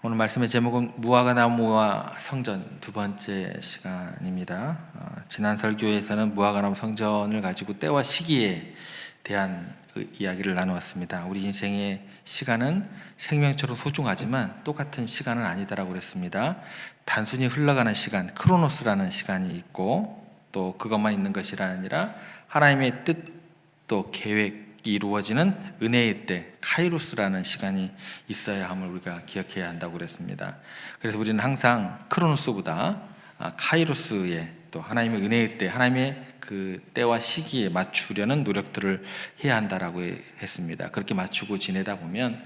오늘 말씀의 제목은 무화과나무와 성전 두 번째 시간입니다. 지난 설교에서는 무화과나무 성전을 가지고 때와 시기에 대한 이야기를 나누었습니다. 우리 인생의 시간은 생명처럼 소중하지만 똑같은 시간은 아니다라고 그랬습니다. 단순히 흘러가는 시간, 크로노스라는 시간이 있고 또 그것만 있는 것이 아니라 하나님의 뜻 또 계획 이루어지는 은혜의 때 카이로스라는 시간이 있어야 함을 우리가 기억해야 한다고 그랬습니다. 그래서 우리는 항상 크로노스보다 카이로스에 또 하나님의 은혜의 때, 하나님의 그 때와 시기에 맞추려는 노력들을 해야 한다라고 했습니다. 그렇게 맞추고 지내다 보면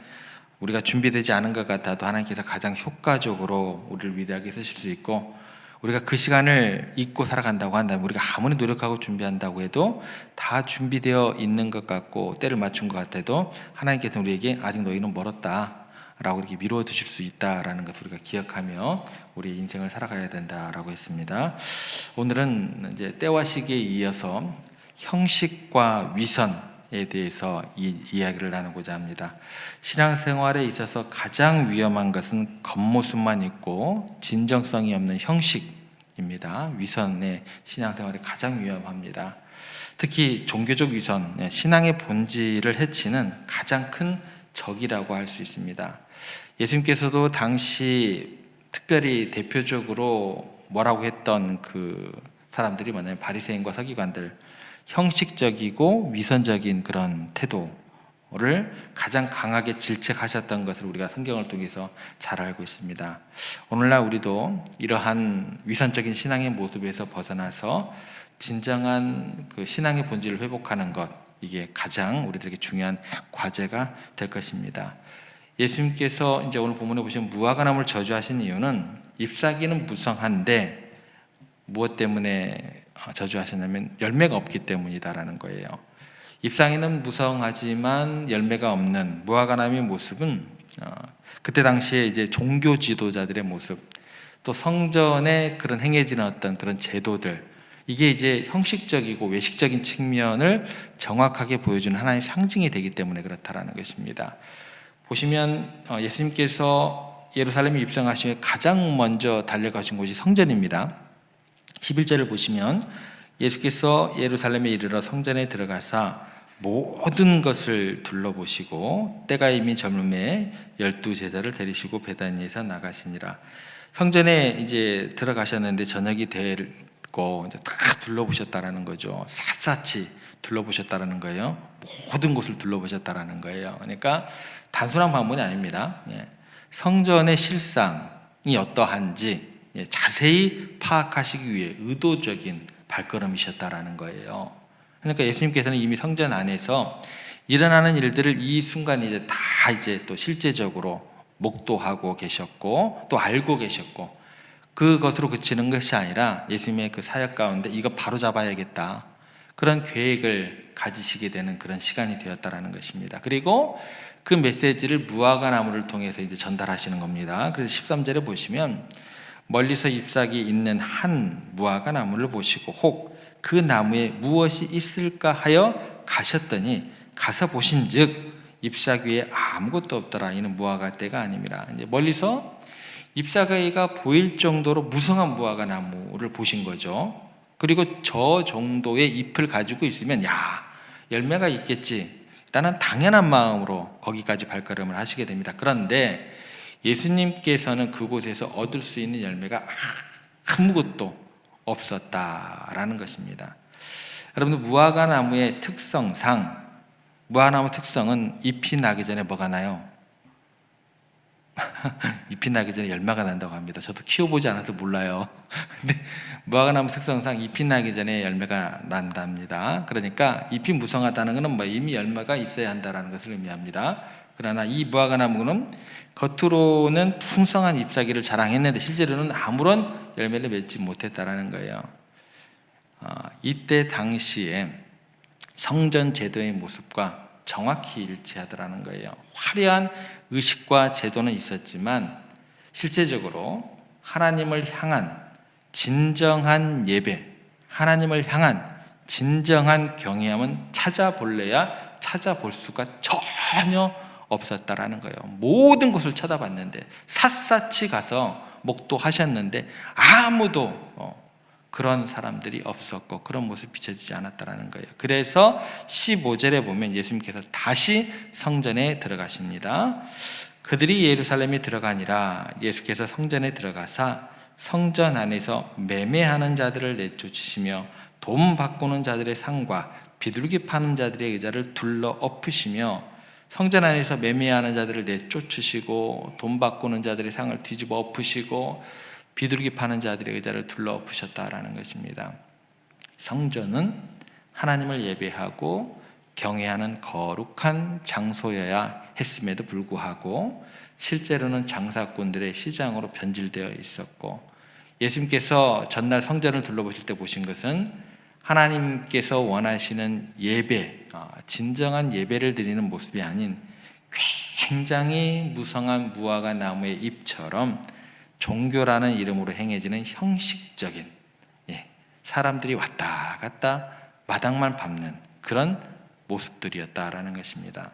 우리가 준비되지 않은 것 같아도 하나님께서 가장 효과적으로 우리를 위대하게 쓰실 수 있고, 우리가 그 시간을 잊고 살아간다고 한다면 우리가 아무리 노력하고 준비한다고 해도 다 준비되어 있는 것 같고 때를 맞춘 것 같아도 하나님께서 우리에게 아직 너희는 멀었다 라고 이렇게 미루어 두실 수 있다라는 것을 우리가 기억하며 우리 인생을 살아가야 된다라고 했습니다. 오늘은 이제 때와 시기에 이어서 형식과 위선에 대해서 이야기를 나누고자 합니다. 신앙생활에 있어서 가장 위험한 것은 겉모습만 있고 진정성이 없는 형식입니다. 위선의 신앙생활이 가장 위험합니다. 특히 종교적 위선, 신앙의 본질을 해치는 가장 큰 적이라고 할 수 있습니다. 예수님께서도 당시 특별히 대표적으로 뭐라고 했던 그 사람들이 뭐냐면 바리새인과 서기관들, 형식적이고 위선적인 그런 태도를 가장 강하게 질책하셨던 것을 우리가 성경을 통해서 잘 알고 있습니다. 오늘날 우리도 이러한 위선적인 신앙의 모습에서 벗어나서 진정한 그 신앙의 본질을 회복하는 것, 이게 가장 우리들에게 중요한 과제가 될 것입니다. 예수님께서 이제 오늘 본문에 보시면 무화과나무를 저주하신 이유는 잎사귀는 무성한데 무엇 때문에 저주하셨냐면 열매가 없기 때문이다라는 거예요. 잎사귀는 무성하지만 열매가 없는 무화과나무의 모습은 그때 당시에 이제 종교 지도자들의 모습, 또 성전에 그런 행해지는 어떤 그런 제도들, 이게 이제 형식적이고 외식적인 측면을 정확하게 보여주는 하나의 상징이 되기 때문에 그렇다라는 것입니다. 보시면 예수님께서 예루살렘에 입성하시며 가장 먼저 달려가신 곳이 성전입니다. 11절을 보시면 예수께서 예루살렘에 이르러 성전에 들어가사 모든 것을 둘러보시고 때가 이미 젊음에 12제자를 데리시고 베다니에서 나가시니라. 성전에 이제 들어가셨는데 저녁이 되고 이제 다 둘러보셨다라는 거죠. 샅샅이 둘러보셨다라는 거예요. 모든 곳을 둘러보셨다라는 거예요. 그러니까 단순한 방문이 아닙니다. 성전의 실상이 어떠한지 자세히 파악하시기 위해 의도적인 발걸음이셨다라는 거예요. 그러니까 예수님께서는 이미 성전 안에서 일어나는 일들을 이 순간 이제 다 이제 또 실제적으로 목도하고 계셨고 또 알고 계셨고, 그것으로 그치는 것이 아니라 예수님의 그 사역 가운데 이거 바로 잡아야겠다, 그런 계획을 가지시게 되는 그런 시간이 되었다라는 것입니다. 그리고 그 메시지를 무화과나무를 통해서 이제 전달하시는 겁니다. 그래서 13절에 보시면 멀리서 잎사귀 있는 한 무화과나무를 보시고 혹 그 나무에 무엇이 있을까 하여 가셨더니 가서 보신즉 잎사귀에 아무것도 없더라. 이는 무화과대가 아니니라. 이제 멀리서 잎사귀가 보일 정도로 무성한 무화과나무를 보신 거죠. 그리고 저 정도의 잎을 가지고 있으면 야, 열매가 있겠지 라는 당연한 마음으로 거기까지 발걸음을 하시게 됩니다. 그런데 예수님께서는 그곳에서 얻을 수 있는 열매가 아무것도 없었다라는 것입니다. 여러분들, 무화과나무의 특성상, 무화과나무 특성은 잎이 나기 전에 뭐가 나요? 잎이 나기 전에 열매가 난다고 합니다. 저도 키워보지 않아서 몰라요. 근데 무화과나무 특성상 잎이 나기 전에 열매가 난답니다. 그러니까 잎이 무성하다는 것은 이미 열매가 있어야 한다는 것을 의미합니다. 그러나 이 무화과나무는 겉으로는 풍성한 잎사귀를 자랑했는데 실제로는 아무런 열매를 맺지 못했다는 거예요. 이때 당시에 성전 제도의 모습과 정확히 일치하더라는 거예요. 화려한 의식과 제도는 있었지만 실제적으로 하나님을 향한 진정한 예배, 하나님을 향한 진정한 경외함은 찾아볼래야 찾아볼 수가 전혀 없었다라는 거예요. 모든 곳을 쳐다봤는데, 샅샅이 가서 목도하셨는데 아무도 그런 사람들이 없었고 그런 모습이 비춰지지 않았다라는 거예요. 그래서 15절에 보면 예수님께서 다시 성전에 들어가십니다. 그들이 예루살렘에 들어가니라 예수께서 성전에 들어가사 성전 안에서 매매하는 자들을 내쫓으시며 돈 바꾸는 자들의 상과 비둘기 파는 자들의 의자를 둘러 엎으시며, 성전 안에서 매매하는 자들을 내쫓으시고 돈 바꾸는 자들의 상을 뒤집어 엎으시고 비둘기 파는 자들의 의자를 둘러 엎으셨다라는 것입니다. 성전은 하나님을 예배하고 경외하는 거룩한 장소여야 했음에도 불구하고 실제로는 장사꾼들의 시장으로 변질되어 있었고, 예수님께서 전날 성전을 둘러보실 때 보신 것은 하나님께서 원하시는 예배, 진정한 예배를 드리는 모습이 아닌 굉장히 무성한 무화과 나무의 잎처럼 종교라는 이름으로 행해지는 형식적인, 사람들이 왔다 갔다 마당만 밟는 그런 모습들이었다라는 것입니다.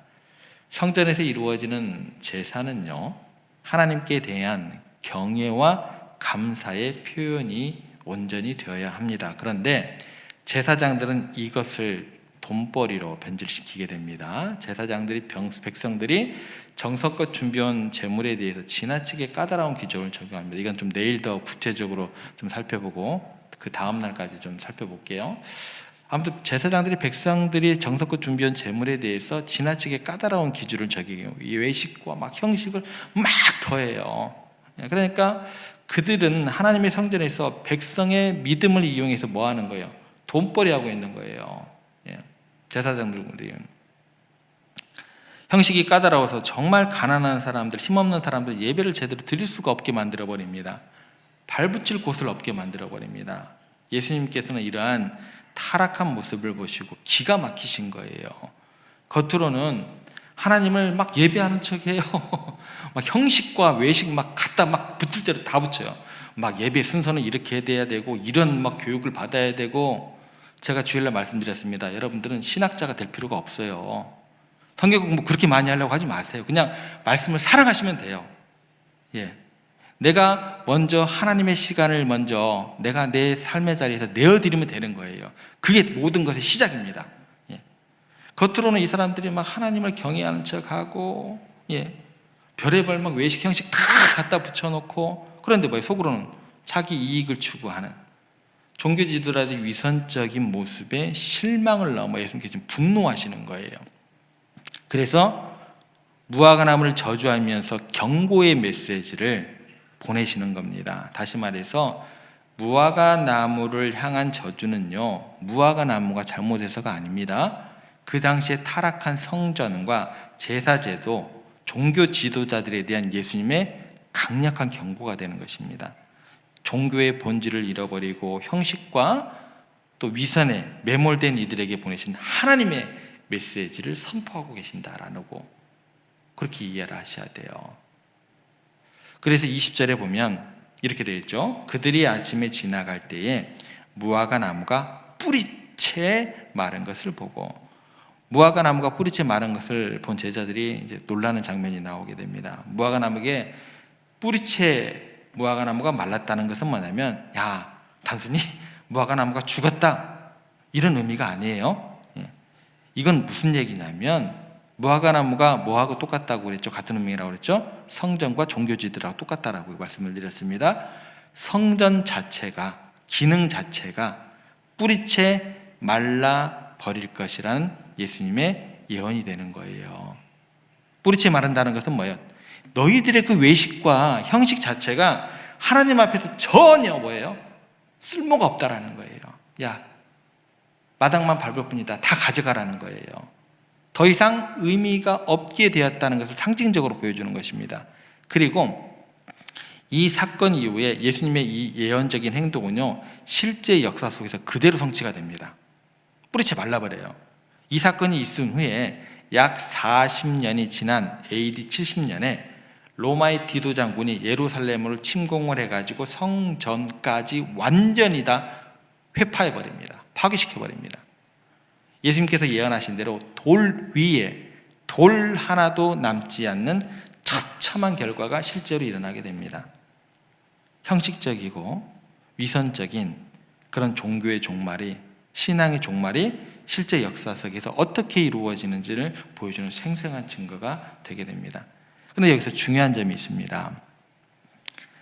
성전에서 이루어지는 제사는요, 하나님께 대한 경외와 감사의 표현이 온전히 되어야 합니다. 그런데 제사장들은 이것을 돈벌이로 변질시키게 됩니다. 제사장들이 백성들이 정성껏 준비한 제물에 대해서 지나치게 까다로운 기준을 적용합니다. 이건 좀 내일 더 구체적으로 좀 살펴보고 그 다음 날까지 좀 살펴볼게요. 아무튼 제사장들이 백성들이 정성껏 준비한 제물에 대해서 지나치게 까다로운 기준을 적용해요. 이 외식과 막 형식을 막 더해요. 그러니까 그들은 하나님의 성전에서 백성의 믿음을 이용해서 뭐 하는 거예요? 돈벌이 하고 있는 거예요. 제사장들이 형식이 까다로워서 정말 가난한 사람들, 힘없는 사람들 예배를 제대로 드릴 수가 없게 만들어 버립니다. 발붙일 곳을 없게 만들어 버립니다. 예수님께서는 이러한 타락한 모습을 보시고 기가 막히신 거예요. 겉으로는 하나님을 막 예배하는 척해요. 막 형식과 외식 막 갖다 막 붙을 대로 다 붙여요. 막 예배 순서는 이렇게 돼야 되고 이런 막 교육을 받아야 되고. 제가 주일날 말씀드렸습니다. 여러분들은 신학자가 될 필요가 없어요. 성경 공부 그렇게 많이 하려고 하지 마세요. 그냥 말씀을 사랑하시면 돼요. 내가 먼저 하나님의 시간을 먼저 내가 내 삶의 자리에서 내어드리면 되는 거예요. 그게 모든 것의 시작입니다. 겉으로는 이 사람들이 막 하나님을 경외하는 척하고 별의별 막 외식 형식 다 갖다 붙여놓고, 그런데 뭐 속으로는 자기 이익을 추구하는 종교 지도자들의 위선적인 모습에 실망을 넘어 예수님께서 지금 분노하시는 거예요. 그래서 무화과 나무를 저주하면서 경고의 메시지를 보내시는 겁니다. 다시 말해서 무화과 나무를 향한 저주는요, 무화과 나무가 잘못해서가 아닙니다. 그 당시에 타락한 성전과 제사제도, 종교 지도자들에 대한 예수님의 강력한 경고가 되는 것입니다. 종교의 본질을 잃어버리고 형식과 또 위선에 매몰된 이들에게 보내신 하나님의 메시지를 선포하고 계신다라고 그렇게 이해를 하셔야 돼요. 그래서 20절에 보면 이렇게 되어 있죠. 그들이 아침에 지나갈 때에 무화과 나무가 뿌리채 마른 것을 보고, 무화과 나무가 뿌리채 마른 것을 본 제자들이 이제 놀라는 장면이 나오게 됩니다. 무화과 나무에 뿌리채 무화과 나무가 말랐다는 것은 뭐냐면, 야, 단순히 무화과 나무가 죽었다 이런 의미가 아니에요. 이건 무슨 얘기냐면, 무화과 나무가 뭐하고 똑같다고 그랬죠? 같은 의미라고 그랬죠? 성전과 종교지들하고 똑같다라고 말씀을 드렸습니다. 성전 자체가, 기능 자체가 뿌리채 말라 버릴 것이라는 예수님의 예언이 되는 거예요. 뿌리채 마른다는 것은 뭐예요? 너희들의 그 외식과 형식 자체가 하나님 앞에서 전혀 뭐예요? 쓸모가 없다라는 거예요. 야, 마당만 밟을 뿐이다. 다 가져가라는 거예요. 더 이상 의미가 없게 되었다는 것을 상징적으로 보여주는 것입니다. 그리고 이 사건 이후에 예수님의 이 예언적인 행동은요, 실제 역사 속에서 그대로 성취가 됩니다. 뿌리채 말라버려요. 이 사건이 있은 후에 약 40년이 지난 AD 70년에 로마의 디도 장군이 예루살렘을 침공을 해가지고 성전까지 완전히 다 회파해버립니다. 파괴시켜버립니다. 예수님께서 예언하신 대로 돌 위에 돌 하나도 남지 않는 처참한 결과가 실제로 일어나게 됩니다. 형식적이고 위선적인 그런 종교의 종말이, 신앙의 종말이 실제 역사 속에서 어떻게 이루어지는지를 보여주는 생생한 증거가 되게 됩니다. 그런데 여기서 중요한 점이 있습니다.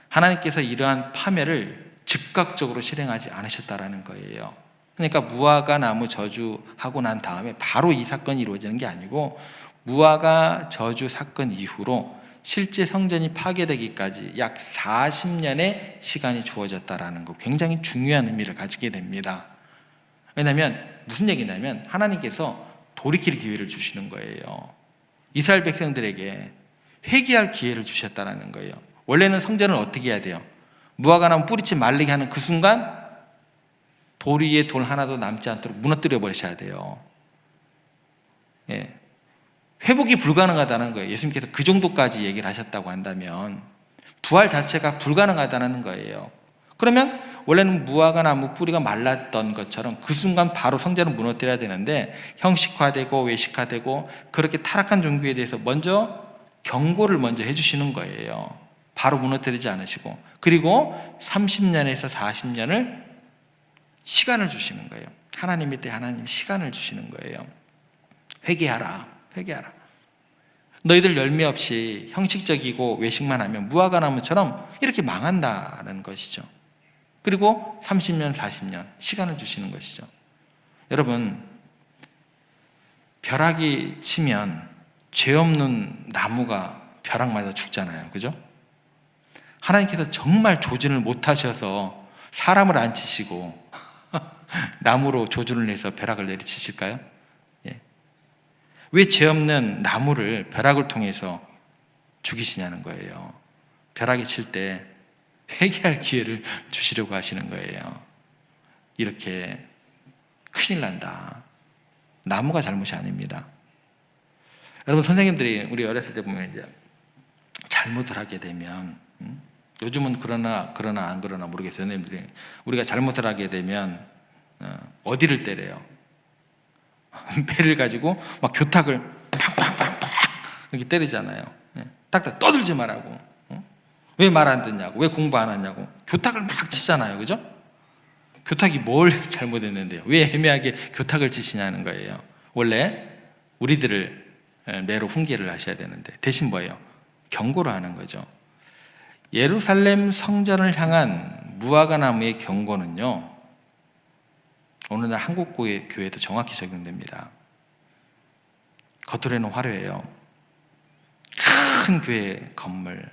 하나님께서 이러한 파멸을 즉각적으로 실행하지 않으셨다라는 거예요. 그러니까 무화과 나무 저주하고 난 다음에 바로 이 사건이 이루어지는 게 아니고, 무화과 저주 사건 이후로 실제 성전이 파괴되기까지 약 40년의 시간이 주어졌다라는 거, 굉장히 중요한 의미를 가지게 됩니다. 왜냐하면 무슨 얘기냐면 하나님께서 돌이킬 기회를 주시는 거예요. 이스라엘 백성들에게 회개할 기회를 주셨다라는 거예요. 원래는 성전을 어떻게 해야 돼요? 무화과 나무 뿌리채 말리게 하는 그 순간 돌 위에 돌 하나도 남지 않도록 무너뜨려 버리셔야 돼요. 예. 회복이 불가능하다는 거예요. 예수님께서 그 정도까지 얘기를 하셨다고 한다면 부활 자체가 불가능하다는 거예요. 그러면 원래는 무화과 나무 뿌리가 말랐던 것처럼 그 순간 바로 성전을 무너뜨려야 되는데, 형식화되고 외식화되고 그렇게 타락한 종교에 대해서 먼저 경고를 먼저 해주시는 거예요. 바로 무너뜨리지 않으시고, 그리고 30년에서 40년을 시간을 주시는 거예요. 하나님의 때 하나님 시간을 주시는 거예요. 회개하라. 너희들 열매 없이 형식적이고 외식만 하면 무화과 나무처럼 이렇게 망한다는 것이죠. 그리고 30년, 40년 시간을 주시는 것이죠. 여러분, 벼락이 치면 죄 없는 나무가 벼락 맞아 죽잖아요. 그죠? 하나님께서 정말 조준을 못 하셔서 사람을 안 치시고 나무로 조준을 내서 벼락을 내리치실까요? 예. 왜 죄 없는 나무를 벼락을 통해서 죽이시냐는 거예요. 벼락이 칠 때 회개할 기회를 주시려고 하시는 거예요. 이렇게 큰일 난다. 나무가 잘못이 아닙니다. 여러분, 선생님들이 우리 어렸을 때 보면 이제 잘못을 하게 되면, 요즘은 그러나 안 그러나 모르겠어요. 선생님들이 우리가 잘못을 하게 되면 어디를 때려요? 배를 가지고 막 교탁을 팡팡팡팡 이렇게 때리잖아요. 딱딱 떠들지 말라고. 왜 말 안 듣냐고, 왜 공부 안 하냐고 교탁을 막 치잖아요. 그죠? 교탁이 뭘 잘못했는데요? 왜 애매하게 교탁을 치시냐는 거예요. 원래 우리들을 매로 훈계를 하셔야 되는데 대신 뭐예요? 경고를 하는 거죠. 예루살렘 성전을 향한 무화과 나무의 경고는요, 오늘날 한국 교회에도 정확히 적용됩니다. 겉으로는 화려해요. 큰 교회 건물,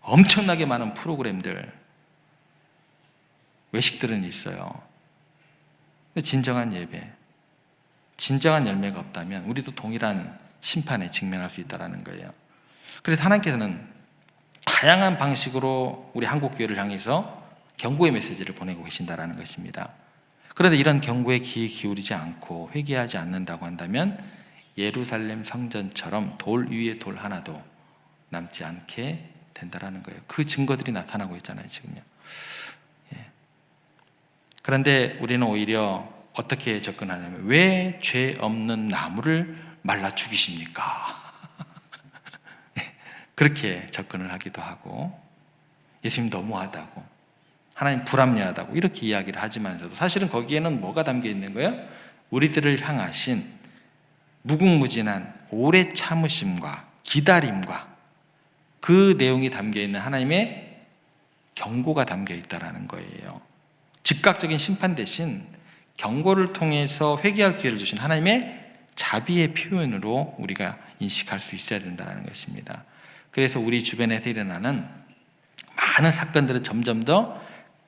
엄청나게 많은 프로그램들, 외식들은 있어요. 근데 진정한 예배, 진정한 열매가 없다면 우리도 동일한 심판에 직면할 수 있다는 거예요. 그래서 하나님께서는 다양한 방식으로 우리 한국 교회를 향해서 경고의 메시지를 보내고 계신다는 것입니다. 그런데 이런 경고에 귀 기울이지 않고 회개하지 않는다고 한다면 예루살렘 성전처럼 돌 위에 돌 하나도 남지 않게 된다는 거예요. 그 증거들이 나타나고 있잖아요, 지금요. 예. 그런데 우리는 오히려 어떻게 접근하냐면, 왜 죄 없는 나무를 말라 죽이십니까? 그렇게 접근을 하기도 하고, 예수님 너무하다고, 하나님 불합리하다고 이렇게 이야기를 하지만서도 사실은 거기에는 뭐가 담겨 있는 거예요? 우리들을 향하신 무궁무진한 오래 참으심과 기다림과 그 내용이 담겨 있는 하나님의 경고가 담겨 있다는 거예요. 즉각적인 심판 대신 경고를 통해서 회개할 기회를 주신 하나님의 자비의 표현으로 우리가 인식할 수 있어야 된다는 것입니다. 그래서 우리 주변에서 일어나는 많은 사건들은 점점 더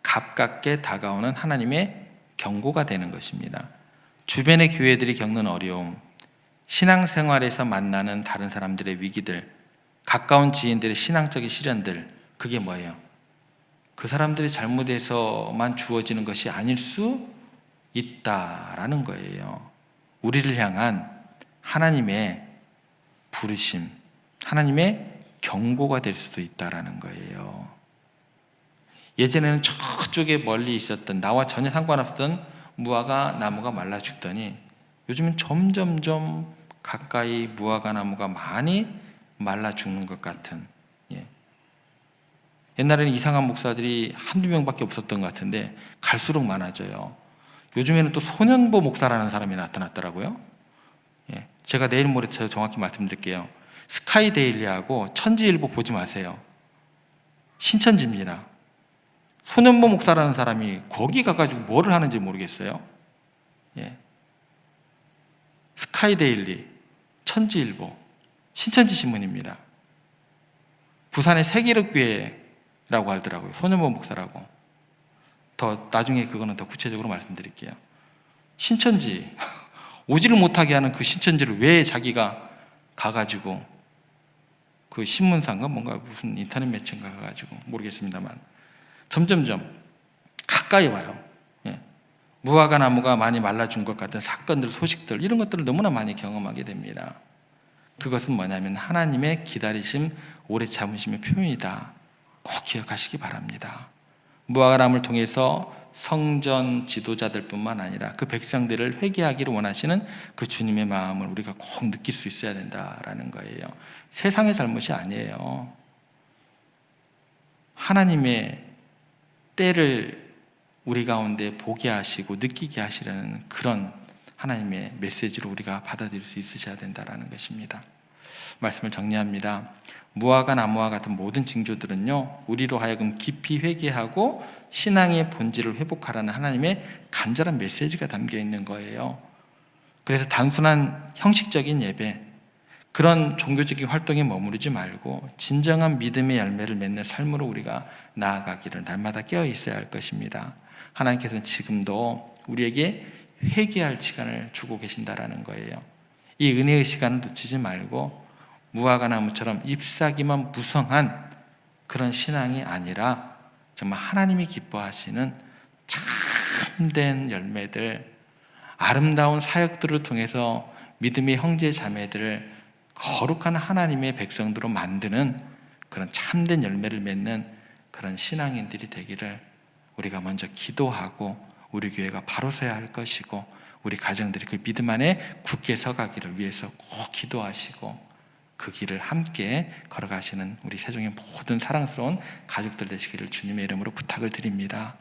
가깝게 다가오는 하나님의 경고가 되는 것입니다. 주변의 교회들이 겪는 어려움, 신앙생활에서 만나는 다른 사람들의 위기들, 가까운 지인들의 신앙적인 시련들, 그게 뭐예요? 그 사람들이 잘못해서만 주어지는 것이 아닐 수 있다라는 거예요. 우리를 향한 하나님의 부르심, 하나님의 경고가 될 수도 있다라는 거예요. 예전에는 저쪽에 멀리 있었던, 나와 전혀 상관없던 무화과 나무가 말라 죽더니 요즘은 점점점 가까이 무화과 나무가 많이 말라 죽는 것 같은. 옛날에는 이상한 목사들이 한두 명밖에 없었던 것 같은데 갈수록 많아져요. 요즘에는 또 소년보 목사라는 사람이 나타났더라고요. 제가 내일 모레 정확히 말씀드릴게요. 스카이데일리하고 천지일보 보지 마세요. 신천지입니다. 소년보 목사라는 사람이 거기 가가지고 뭐를 하는지 모르겠어요. 스카이데일리, 천지일보, 신천지 신문입니다. 부산의 세기력교회라고 하더라고요. 소년보 목사라고. 더 나중에 그거는 더 구체적으로 말씀드릴게요. 신천지 오지를 못하게 하는 그 신천지를 왜 자기가 가가지고 그 신문사인가 뭔가 무슨 인터넷 매체인가 가가지고 모르겠습니다만 점점점 가까이 와요. 무화과 나무가 많이 말라준 것 같은 사건들, 소식들 이런 것들을 너무나 많이 경험하게 됩니다. 그것은 뭐냐면 하나님의 기다리심, 오래 참으심의 표현이다. 꼭 기억하시기 바랍니다. 무화과 나무를 통해서 성전 지도자들뿐만 아니라 그 백성들을 회개하기를 원하시는 그 주님의 마음을 우리가 꼭 느낄 수 있어야 된다라는 거예요. 세상의 잘못이 아니에요. 하나님의 때를 우리 가운데 보게 하시고 느끼게 하시려는 그런 하나님의 메시지로 우리가 받아들일 수 있으셔야 된다는 것입니다. 말씀을 정리합니다. 무화과 나무와 같은 모든 징조들은요, 우리로 하여금 깊이 회개하고 신앙의 본질을 회복하라는 하나님의 간절한 메시지가 담겨 있는 거예요. 그래서 단순한 형식적인 예배, 그런 종교적인 활동에 머무르지 말고 진정한 믿음의 열매를 맺는 삶으로 우리가 나아가기를 날마다 깨어 있어야 할 것입니다. 하나님께서는 지금도 우리에게 회개할 시간을 주고 계신다라는 거예요. 이 은혜의 시간을 놓치지 말고 무화과 나무처럼 잎사귀만 무성한 그런 신앙이 아니라 정말 하나님이 기뻐하시는 참된 열매들, 아름다운 사역들을 통해서 믿음의 형제 자매들을 거룩한 하나님의 백성들로 만드는 그런 참된 열매를 맺는 그런 신앙인들이 되기를 우리가 먼저 기도하고 우리 교회가 바로 서야 할 것이고 우리 가정들이 그 믿음 안에 굳게 서가기를 위해서 꼭 기도하시고 그 길을 함께 걸어가시는 우리 세종의 모든 사랑스러운 가족들 되시기를 주님의 이름으로 부탁을 드립니다.